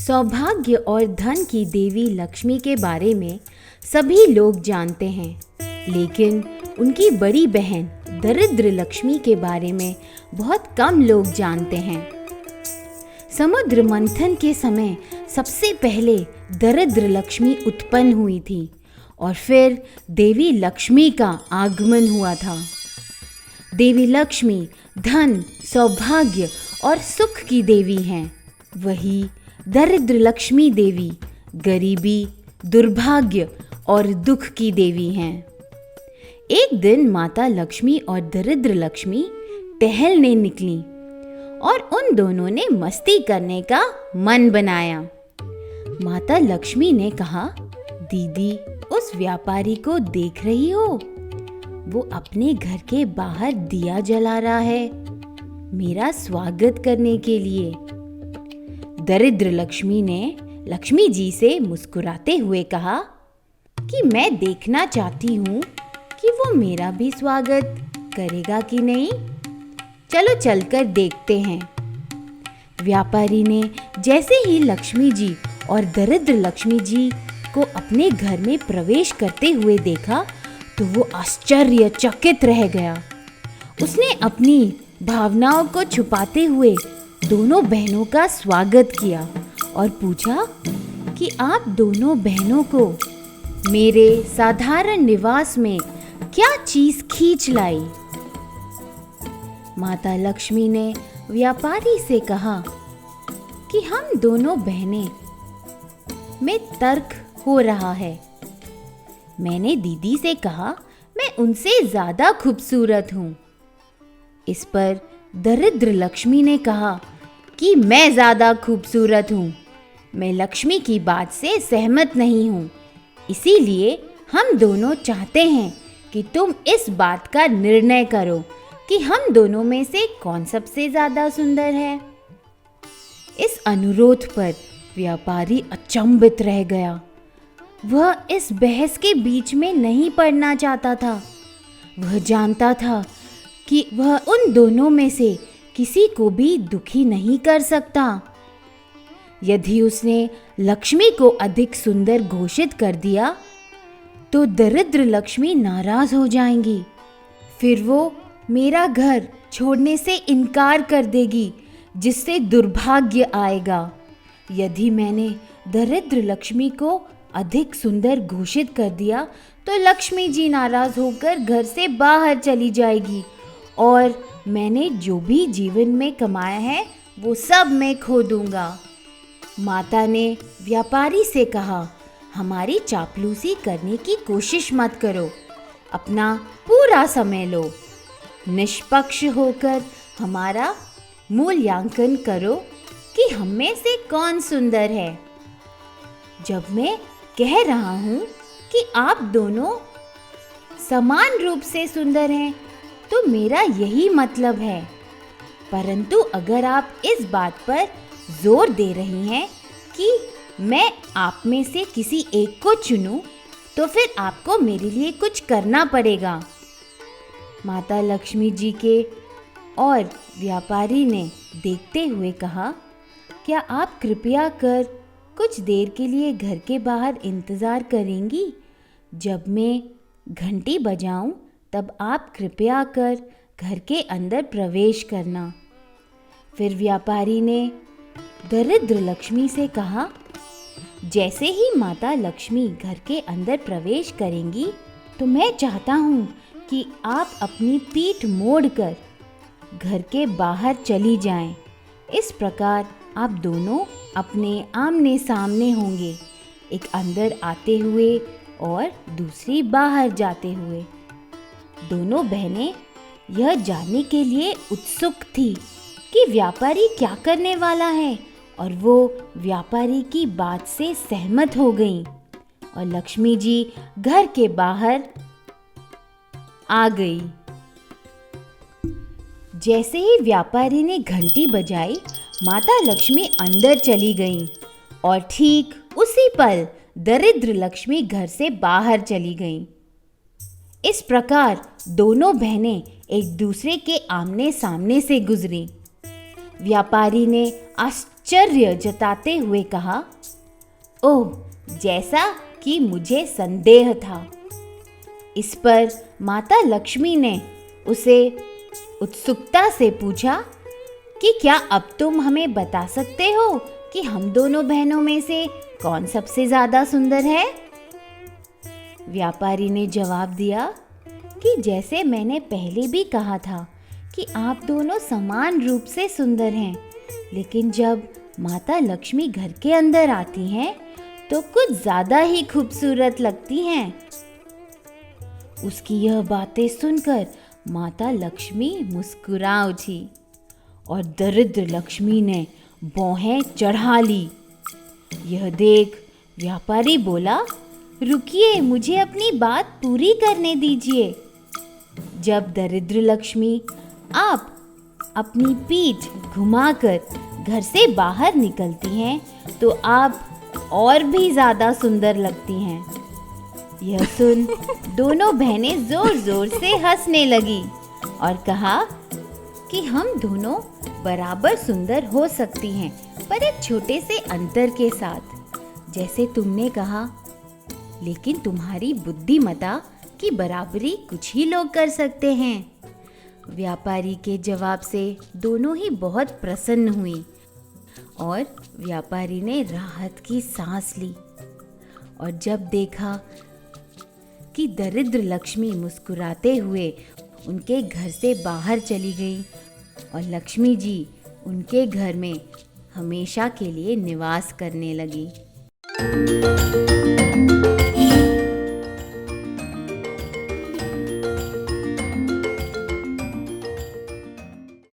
सौभाग्य और धन की देवी लक्ष्मी के बारे में सभी लोग जानते हैं, लेकिन उनकी बड़ी बहन दरिद्र लक्ष्मी के बारे में बहुत कम लोग जानते हैं। समुद्र मंथन के समय सबसे पहले दरिद्र लक्ष्मी उत्पन्न हुई थी और फिर देवी लक्ष्मी का आगमन हुआ था। देवी लक्ष्मी धन, सौभाग्य और सुख की देवी हैं। वही दरिद्र लक्ष्मी देवी गरीबी, दुर्भाग्य और दुख की देवी हैं। एक दिन माता लक्ष्मी और दरिद्र लक्ष्मी टहलने निकली और उन दोनों ने मस्ती करने का मन बनाया। माता लक्ष्मी ने कहा, दीदी, उस व्यापारी को देख रही हो? वो अपने घर के बाहर दिया जला रहा है मेरा स्वागत करने के लिए। दरिद्र लक्ष्मी ने लक्ष्मी जी से मुस्कुराते हुए कहा कि मैं देखना चाहती हूँ कि वो मेरा भी स्वागत करेगा कि नहीं। चलो चलकर देखते हैं। व्यापारी ने जैसे ही लक्ष्मी जी और दरिद्र लक्ष्मी जी को अपने घर में प्रवेश करते हुए देखा तो वो आश्चर्यचकित रह गया। उसने अपनी भावनाओं को छुपाते हुए दोनों बहनों का स्वागत किया और पूछा कि आप दोनों बहनों को मेरे साधारण निवास में क्या चीज खींच लाई? माता लक्ष्मी ने व्यापारी से कहा कि हम दोनों बहनें में तर्क हो रहा है। मैंने दीदी से कहा मैं उनसे ज्यादा खूबसूरत हूँ। इस पर दरिद्र लक्ष्मी ने कहा कि मैं ज्यादा खूबसूरत हूँ। मैं लक्ष्मी की बात से सहमत नहीं हूँ, इसीलिए हम दोनों चाहते हैं कि तुम इस बात का निर्णय करो कि हम दोनों में से कौन सबसे ज्यादा सुंदर है। इस अनुरोध पर व्यापारी अचंभित रह गया। वह इस बहस के बीच में नहीं पड़ना चाहता था। वह जानता था कि वह उन दोनों में से किसी को भी दुखी नहीं कर सकता। यदि उसने लक्ष्मी को अधिक सुंदर घोषित कर दिया तो दरिद्र लक्ष्मी नाराज हो जाएंगी। फिर वो मेरा घर छोड़ने से इनकार कर देगी, जिससे दुर्भाग्य आएगा। यदि मैंने दरिद्र लक्ष्मी को अधिक सुंदर घोषित कर दिया तो लक्ष्मी जी नाराज होकर घर से बाहर चली जाएगी और मैंने जो भी जीवन में कमाया है वो सब मैं खो दूंगा। माता ने व्यापारी से कहा, हमारी चापलूसी करने की कोशिश मत करो, अपना पूरा समय लो। निष्पक्ष होकर हमारा मूल्यांकन करो कि हम में से कौन सुंदर है। जब मैं कह रहा हूँ कि आप दोनों समान रूप से सुंदर हैं तो मेरा यही मतलब है, परंतु अगर आप इस बात पर जोर दे रही हैं कि मैं आप में से किसी एक को चुनूं, तो फिर आपको मेरे लिए कुछ करना पड़ेगा। माता लक्ष्मी जी के और व्यापारी ने देखते हुए कहा, क्या आप कृपया कर कुछ देर के लिए घर के बाहर इंतज़ार करेंगी? जब मैं घंटी बजाऊं तब आप कृपया कर घर के अंदर प्रवेश करना। फिर व्यापारी ने दरिद्र लक्ष्मी से कहा, जैसे ही माता लक्ष्मी घर के अंदर प्रवेश करेंगी तो मैं चाहता हूँ कि आप अपनी पीठ मोड़कर घर के बाहर चली जाएं। इस प्रकार आप दोनों अपने आमने सामने होंगे, एक अंदर आते हुए और दूसरी बाहर जाते हुए। दोनों बहनें यह जानने के लिए उत्सुक थी कि व्यापारी क्या करने वाला है और वो व्यापारी की बात से सहमत हो गईं और लक्ष्मी जी घर के बाहर आ गई। जैसे ही व्यापारी ने घंटी बजाई, माता लक्ष्मी अंदर चली गईं और ठीक उसी पल दरिद्र लक्ष्मी घर से बाहर चली गईं। इस प्रकार दोनों बहनें एक दूसरे के आमने सामने से गुजरी। व्यापारी ने आश्चर्य जताते हुए कहा, ओह, जैसा कि मुझे संदेह था। इस पर माता लक्ष्मी ने उसे उत्सुकता से पूछा कि क्या अब तुम हमें बता सकते हो कि हम दोनों बहनों में से कौन सबसे ज्यादा सुंदर है? व्यापारी ने जवाब दिया कि जैसे मैंने पहले भी कहा था कि आप दोनों समान रूप से सुंदर हैं, लेकिन जब माता लक्ष्मी घर के अंदर आती हैं तो कुछ ज्यादा ही खूबसूरत लगती हैं। उसकी यह बातें सुनकर माता लक्ष्मी मुस्कुरा उठी और दरिद्र लक्ष्मी ने भौहें चढ़ा ली। यह देख व्यापारी बोला, रुकिए, मुझे अपनी बात पूरी करने दीजिए। जब दरिद्र लक्ष्मी आप अपनी पीठ घुमाकर घर से बाहर निकलती हैं तो आप और भी ज़्यादा सुंदर लगती हैं। यह सुन दोनों बहनें जोर जोर से हंसने लगी और कहा कि हम दोनों बराबर सुंदर हो सकती हैं, पर एक छोटे से अंतर के साथ। जैसे तुमने कहा, लेकिन तुम्हारी बुद्धिमत्ता की बराबरी कुछ ही लोग कर सकते हैं। व्यापारी के जवाब से दोनों ही बहुत प्रसन्न हुई और व्यापारी ने राहत की सांस ली। और जब देखा कि दरिद्र लक्ष्मी मुस्कुराते हुए उनके घर से बाहर चली गई और लक्ष्मी जी उनके घर में हमेशा के लिए निवास करने लगी।